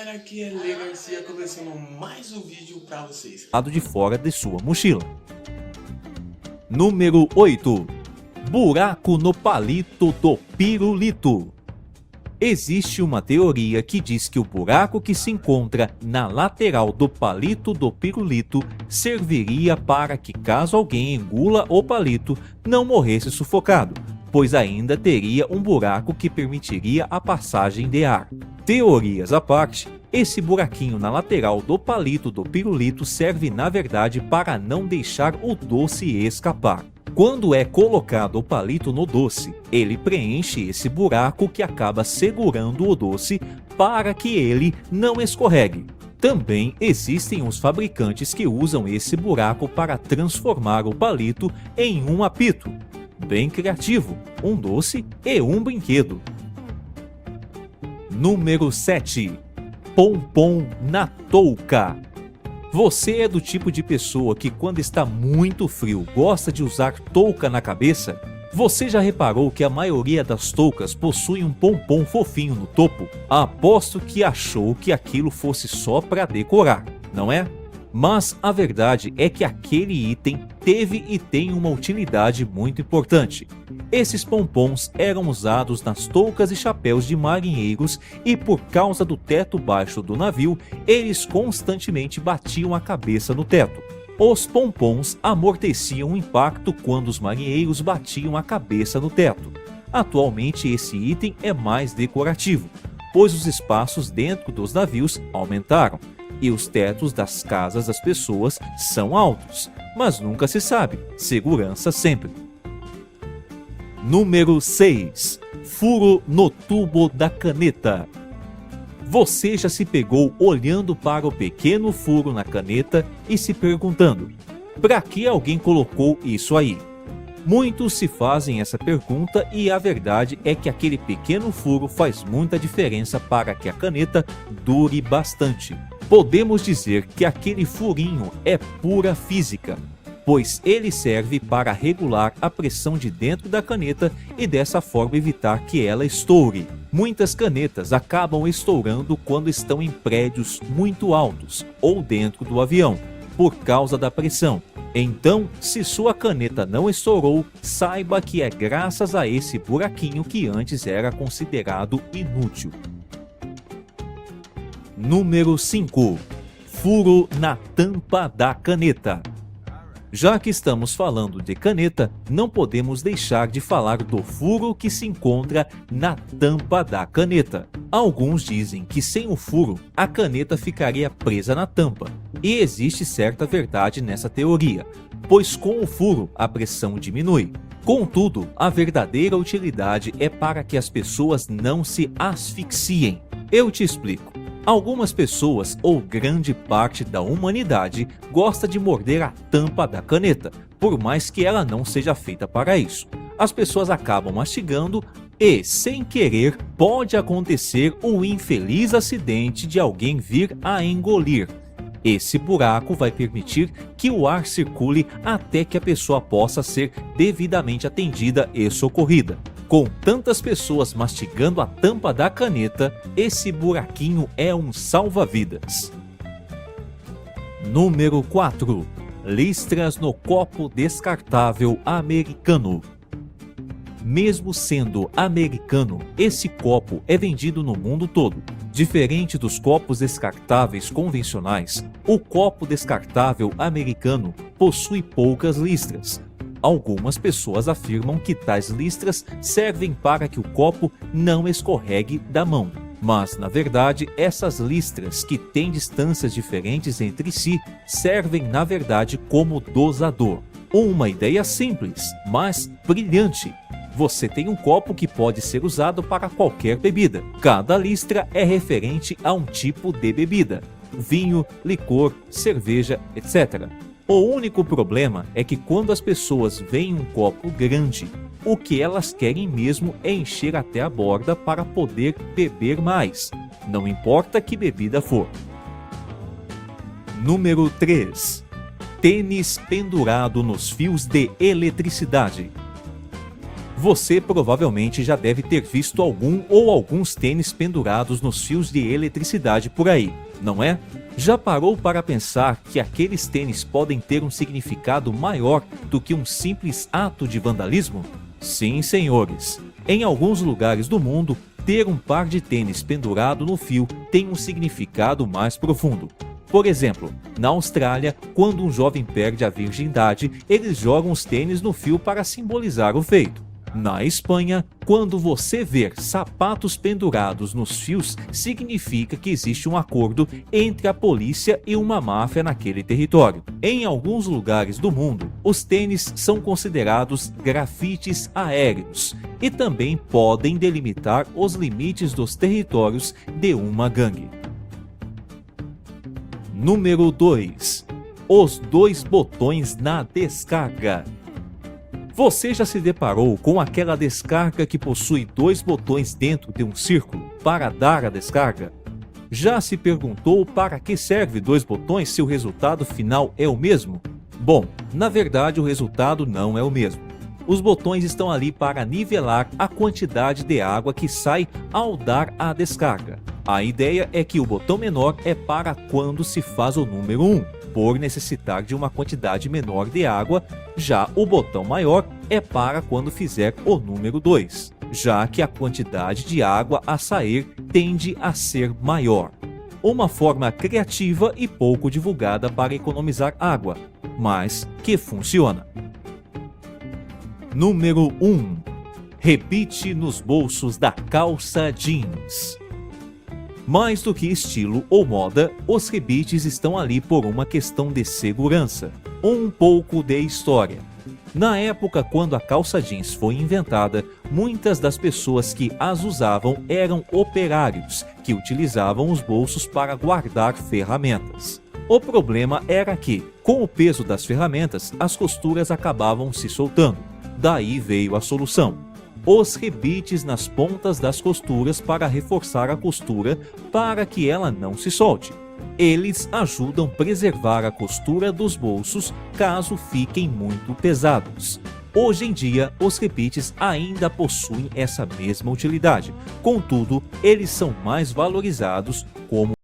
galera, aqui é Lê Garcia começando mais um vídeo pra vocês. Lado de fora de sua mochila. Número 8. Buraco no palito do pirulito. Existe uma teoria que diz que o buraco que se encontra na lateral do palito do pirulito serviria para que, caso alguém engula o palito, não morresse sufocado, pois ainda teria um buraco que permitiria a passagem de ar. Teorias à parte, esse buraquinho na lateral do palito do pirulito serve na verdade para não deixar o doce escapar. Quando é colocado o palito no doce, ele preenche esse buraco que acaba segurando o doce para que ele não escorregue. Também existem os fabricantes que usam esse buraco para transformar o palito em um apito. Bem criativo, um doce e um brinquedo. Número 7. Pompom na touca. Você é do tipo de pessoa que, quando está muito frio, gosta de usar touca na cabeça? Você já reparou que a maioria das toucas possui um pompom fofinho no topo? Aposto que achou que aquilo fosse só para decorar, não é? Mas a verdade é que aquele item teve e tem uma utilidade muito importante. Esses pompons eram usados nas toucas e chapéus de marinheiros e, por causa do teto baixo do navio, eles constantemente batiam a cabeça no teto. Os pompons amorteciam o impacto quando os marinheiros batiam a cabeça no teto. Atualmente esse item é mais decorativo, pois os espaços dentro dos navios aumentaram e os tetos das casas das pessoas são altos, mas nunca se sabe, segurança sempre. Número 6. Furo no tubo da caneta. Você já se pegou olhando para o pequeno furo na caneta e se perguntando: para que alguém colocou isso aí? Muitos se fazem essa pergunta e a verdade é que aquele pequeno furo faz muita diferença para que a caneta dure bastante. Podemos dizer que aquele furinho é pura física, pois ele serve para regular a pressão de dentro da caneta e dessa forma evitar que ela estoure. Muitas canetas acabam estourando quando estão em prédios muito altos ou dentro do avião, por causa da pressão. Então, se sua caneta não estourou, saiba que é graças a esse buraquinho que antes era considerado inútil. Número 5. Furo na tampa da caneta. Já que estamos falando de caneta, não podemos deixar de falar do furo que se encontra na tampa da caneta. Alguns dizem que sem o furo, a caneta ficaria presa na tampa. E existe certa verdade nessa teoria, pois com o furo a pressão diminui. Contudo, a verdadeira utilidade é para que as pessoas não se asfixiem. Eu te explico. Algumas pessoas, ou grande parte da humanidade, gosta de morder a tampa da caneta, por mais que ela não seja feita para isso. As pessoas acabam mastigando e, sem querer, pode acontecer o infeliz acidente de alguém vir a engolir. Esse buraco vai permitir que o ar circule até que a pessoa possa ser devidamente atendida e socorrida. Com tantas pessoas mastigando a tampa da caneta, esse buraquinho é um salva-vidas. Número 4. Listras no copo descartável americano. Mesmo sendo americano, esse copo é vendido no mundo todo. Diferente dos copos descartáveis convencionais, o copo descartável americano possui poucas listras. Algumas pessoas afirmam que tais listras servem para que o copo não escorregue da mão. Mas, na verdade, essas listras, que têm distâncias diferentes entre si, servem na verdade como dosador. Uma ideia simples, mas brilhante. Você tem um copo que pode ser usado para qualquer bebida. Cada listra é referente a um tipo de bebida: vinho, licor, cerveja, etc. O único problema é que quando as pessoas veem um copo grande, o que elas querem mesmo é encher até a borda para poder beber mais, não importa que bebida for. Número 3. Tênis pendurado nos fios de eletricidade. Você provavelmente já deve ter visto algum ou alguns tênis pendurados nos fios de eletricidade por aí, não é? Já parou para pensar que aqueles tênis podem ter um significado maior do que um simples ato de vandalismo? Sim, senhores. Em alguns lugares do mundo, ter um par de tênis pendurado no fio tem um significado mais profundo. Por exemplo, na Austrália, quando um jovem perde a virgindade, eles jogam os tênis no fio para simbolizar o feito. Na Espanha, quando você ver sapatos pendurados nos fios, significa que existe um acordo entre a polícia e uma máfia naquele território. Em alguns lugares do mundo, os tênis são considerados grafites aéreos e também podem delimitar os limites dos territórios de uma gangue. Número 2. Os dois botões na descarga. Você já se deparou com aquela descarga que possui dois botões dentro de um círculo para dar a descarga? Já se perguntou para que serve dois botões se o resultado final é o mesmo? Bom, na verdade o resultado não é o mesmo. Os botões estão ali para nivelar a quantidade de água que sai ao dar a descarga. A ideia é que o botão menor é para quando se faz o número 1, por necessitar de uma quantidade menor de água, já o botão maior é para quando fizer o número 2, já que a quantidade de água a sair tende a ser maior. Uma forma criativa e pouco divulgada para economizar água, mas que funciona. Número 1. Rebite nos bolsos da calça jeans. Mais do que estilo ou moda, os rebites estão ali por uma questão de segurança. Um pouco de história. Na época quando a calça jeans foi inventada, muitas das pessoas que as usavam eram operários, que utilizavam os bolsos para guardar ferramentas. O problema era que, com o peso das ferramentas, as costuras acabavam se soltando. Daí veio a solução. Os rebites nas pontas das costuras para reforçar a costura para que ela não se solte. Eles ajudam a preservar a costura dos bolsos caso fiquem muito pesados. Hoje em dia, os rebites ainda possuem essa mesma utilidade, contudo, eles são mais valorizados como